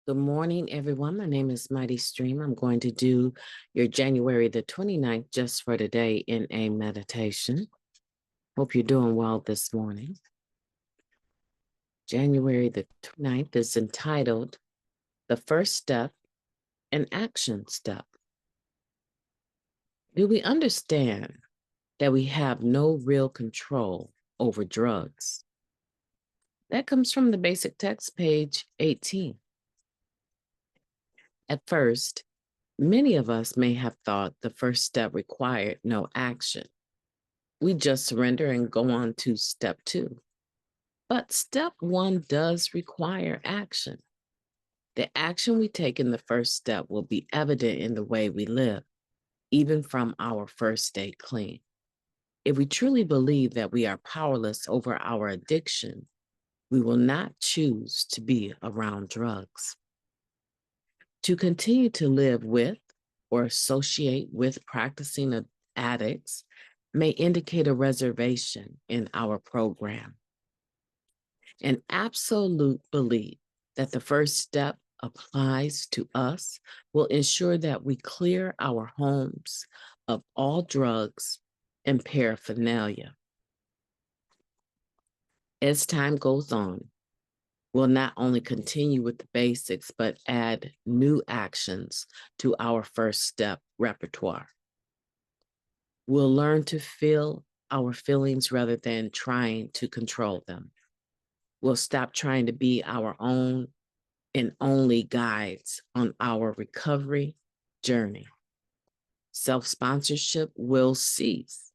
Good morning, everyone. My name is MightyStream. I'm going to do your January the 29th just for today in a meditation. Hope you're doing well this morning. January the 29th is entitled The First Step, an Action Step. Do we understand that we have no real control over drugs? That comes from the basic text, page 18. At first, many of us may have thought the first step required no action. We just surrender and go on to step 2. But step 1 does require action. The action we take in the first step will be evident in the way we live, even from our first day clean. If we truly believe that we are powerless over our addiction, we will not choose to be around drugs. To continue to live with or associate with practicing addicts may indicate a reservation in our program. An absolute belief that the first step applies to us will ensure that we clear our homes of all drugs and paraphernalia. As time goes on, we'll not only continue with the basics, but add new actions to our first step repertoire. We'll learn to feel our feelings rather than trying to control them. We'll stop trying to be our own and only guides on our recovery journey. Self-sponsorship will cease.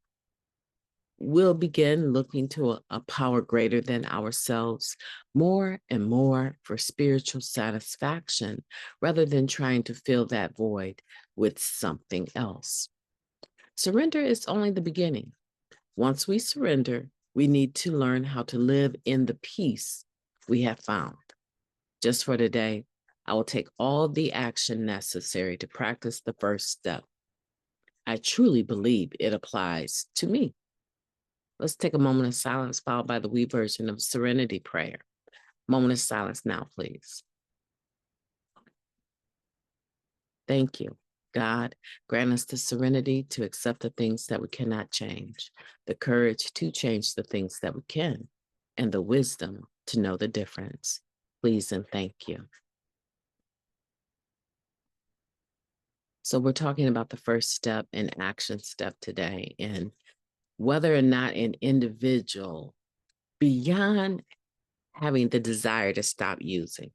We'll begin looking to a power greater than ourselves more and more for spiritual satisfaction rather than trying to fill that void with something else. Surrender is only the beginning. Once we surrender, we need to learn how to live in the peace we have found. Just for today, I will take all the action necessary to practice the first step. I truly believe it applies to me. Let's take a moment of silence followed by the we version of Serenity Prayer. Moment of silence now, please. Thank you. God, grant us the serenity to accept the things that we cannot change, the courage to change the things that we can, and the wisdom to know the difference. Please and thank you. So we're talking about the first step and action step today, and whether or not an individual, beyond having the desire to stop using,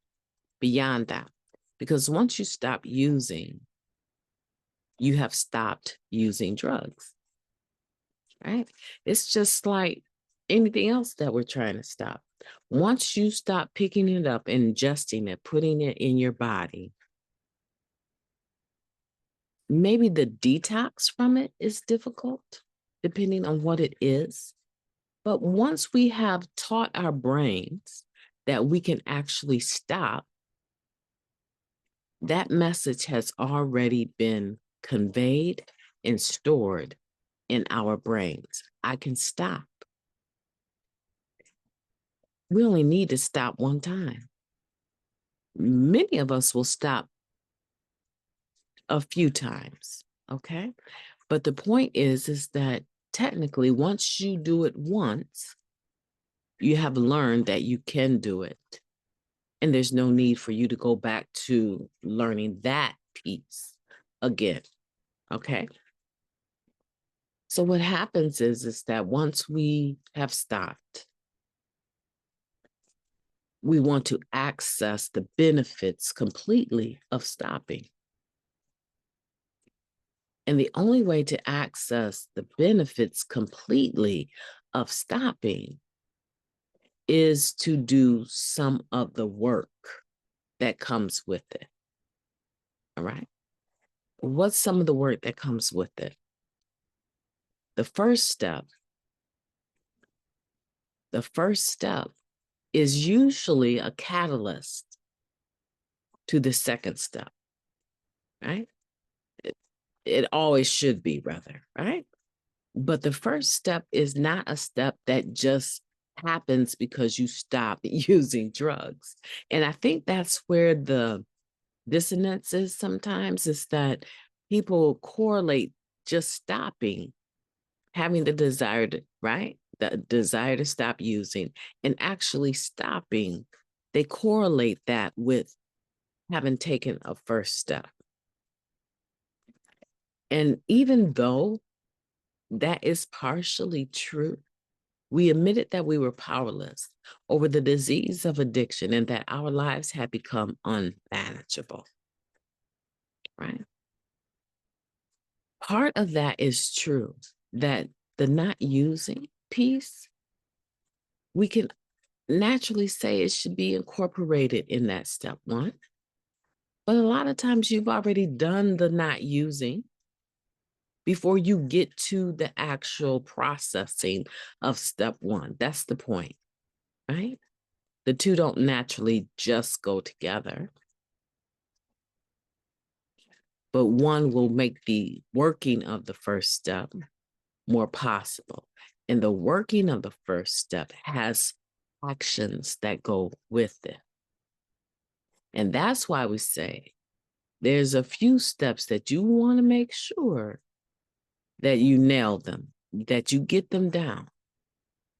beyond that, because once you stop using, you have stopped using drugs, right? It's just like anything else that we're trying to stop. Once you stop picking it up, ingesting it, putting it in your body, maybe the detox from it is difficult, depending on what it is. But once we have taught our brains that we can actually stop, that message has already been conveyed and stored in our brains. I can stop. We only need to stop one time. Many of us will stop a few times, okay? But the point is that technically, once you do it once, you have learned that you can do it. And there's no need for you to go back to learning that piece again, okay? So what happens is that once we have stopped, we want to access the benefits completely of stopping. And the only way to access the benefits completely of stopping is to do some of the work that comes with it. All right? What's some of the work that comes with it? The first step is usually a catalyst to the second step, right? It always should be, rather, right? But the first step is not a step that just happens because you stop using drugs. And I think that's where the dissonance is sometimes, is that people correlate just stopping, having the desire to, right? The desire to stop using, and actually stopping. They correlate that with having taken a first step. And even though that is partially true, we admitted that we were powerless over the disease of addiction and that our lives had become unmanageable, right? Part of that is true, that the not using piece, we can naturally say it should be incorporated in that step one. But a lot of times you've already done the not using before you get to the actual processing of step one. That's the point, right? The two don't naturally just go together, but one will make the working of the first step more possible. And the working of the first step has actions that go with it. And that's why we say there's a few steps that you want to make sure that you nail them, that you get them down.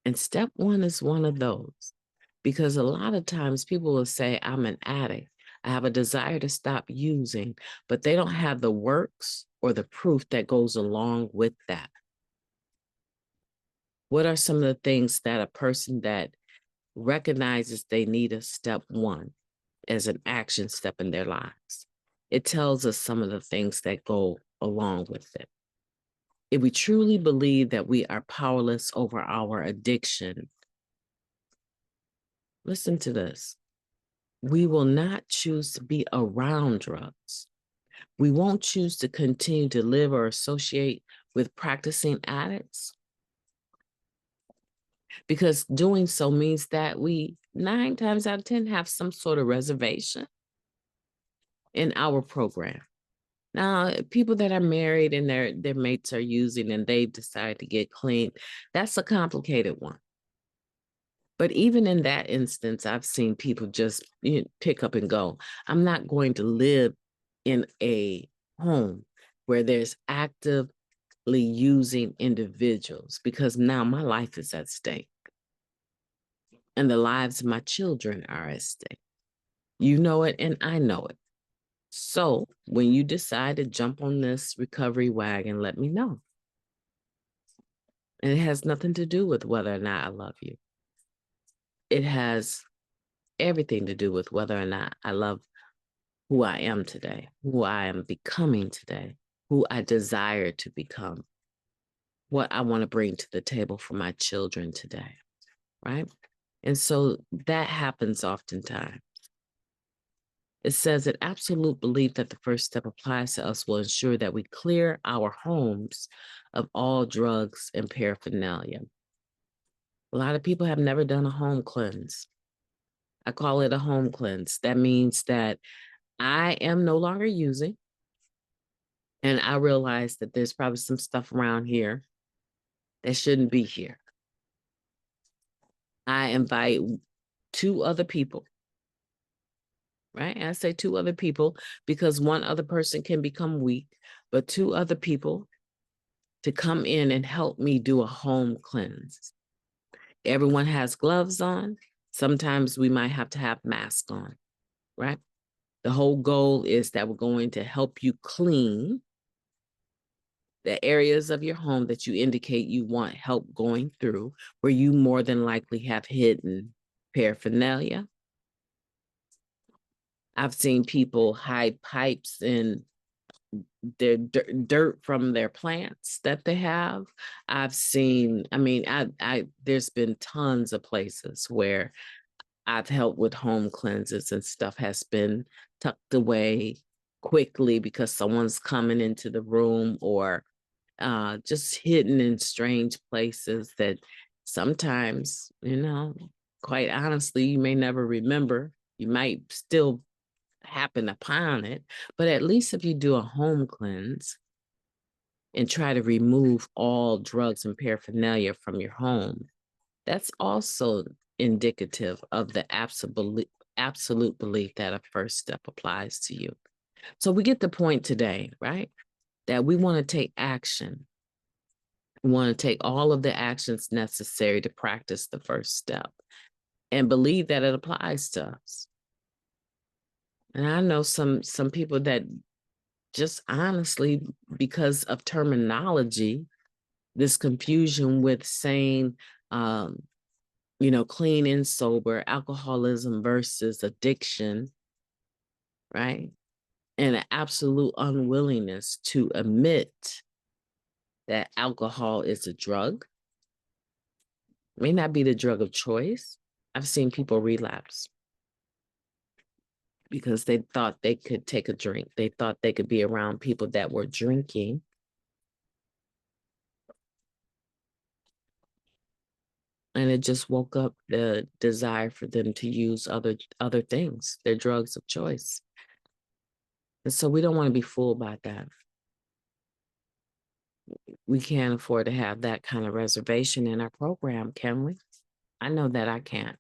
And step one is one of those, because a lot of times people will say, I'm an addict. I have a desire to stop using, but they don't have the works or the proof that goes along with that. What are some of the things that a person that recognizes they need a step one as an action step in their lives? It tells us some of the things that go along with it. If we truly believe that we are powerless over our addiction, listen to this. We will not choose to be around drugs. We won't choose to continue to live or associate with practicing addicts, because doing so means that we 9 times out of 10 have some sort of reservation in our program. Now, people that are married and their mates are using and they decide to get clean, that's a complicated one. But even in that instance, I've seen people just pick up and go. I'm not going to live in a home where there's actively using individuals, because now my life is at stake and the lives of my children are at stake. You know it and I know it. So when you decide to jump on this recovery wagon, let me know. And it has nothing to do with whether or not I love you. It has everything to do with whether or not I love who I am today, who I am becoming today, who I desire to become, what I want to bring to the table for my children today, right? And so that happens oftentimes. It says that absolute belief that the first step applies to us will ensure that we clear our homes of all drugs and paraphernalia. A lot of people have never done a home cleanse. I call it a home cleanse. That means that I am no longer using, and I realize that there's probably some stuff around here that shouldn't be here. I invite 2 other people, right? I say 2 other people because one other person can become weak, but 2 other people to come in and help me do a home cleanse. Everyone has gloves on. Sometimes we might have to have masks on, right? The whole goal is that we're going to help you clean the areas of your home that you indicate you want help going through, where you more than likely have hidden paraphernalia. I've seen people hide pipes in their dirt from their plants that they have. I've seen, there's been tons of places where I've helped with home cleanses and stuff has been tucked away quickly because someone's coming into the room, or just hidden in strange places that sometimes, quite honestly, you may never remember. You might still happen upon it, but at least if you do a home cleanse and try to remove all drugs and paraphernalia from your home, That's also indicative of the absolute belief that a first step applies to you. So we get the point today, right? That we want to take action. We want to take all of the actions necessary to practice the first step and believe that it applies to us. And I know some people that just honestly, because of terminology, this confusion with saying, clean and sober, alcoholism versus addiction, right? And an absolute unwillingness to admit that alcohol is a drug. It may not be the drug of choice. I've seen people relapse because they thought they could take a drink. They thought they could be around people that were drinking. And it just woke up the desire for them to use other things, their drugs of choice. And so we don't want to be fooled by that. We can't afford to have that kind of reservation in our program, can we? I know that I can't.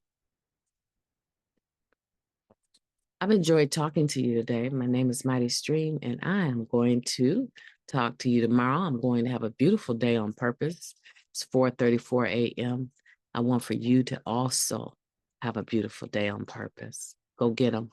I've enjoyed talking to you today. My name is MightyStream, and I am going to talk to you tomorrow. I'm going to have a beautiful day on purpose. It's 4:34 a.m. I want for you to also have a beautiful day on purpose. Go get them.